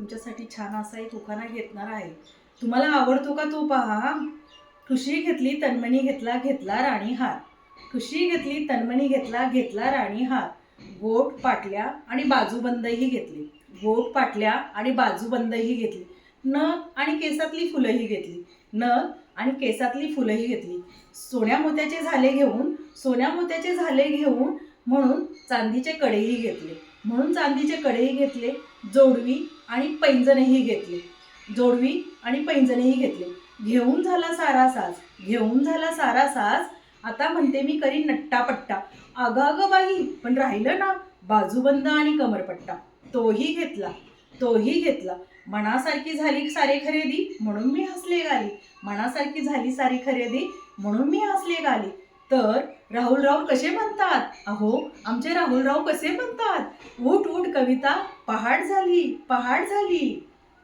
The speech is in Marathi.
तुमच्यासाठी छान असा एक उखाणा घेतणार आहे. तुम्हाला आवडतो का तो पहा. ठुशी घेतली तन्मनी घेतला घेतला राणी हार. ठुशी घेतली तन्मनी घेतला घेतला राणी हार. गोट पाटल्या आणि बाजूबंदही घेतली. गोट पाटल्या आणि बाजूबंदही घेतली. नथ आणि केसातली फुलंही घेतली. नथ आणि केसातली फुलंही घेतली. सोन्या मोत्याचे झाले घेऊन, सोन्या मोत्याचे झाले घेऊन, म्हणून चांदीचे कडेही घेतले. म्हणून चांदीचे कडेही घेतले. जोडवी आणि पैंजणही घेतले. जोडवी आणि पैंजणही घेतले. घेऊन झाला सारा साज, घेऊन झाला सारा साज. आता म्हणते मी करी नट्टापट्टा. अगं अगं बाई, पण राहिलं ना बाजूबंद आणि कमरपट्टा. तोही घेतला, तोही घेतला. मनासारखी झाली सारी खरेदी, म्हणून मी हसले गाली. मनासारखी झाली सारी खरेदी, म्हणून मी हसले गाली. तर राहुलराव कसे म्हणतात, अहो आमचे राहुलराव कसे म्हणतात. उठ उठ कविता पहाट झाली, पहाट झाली.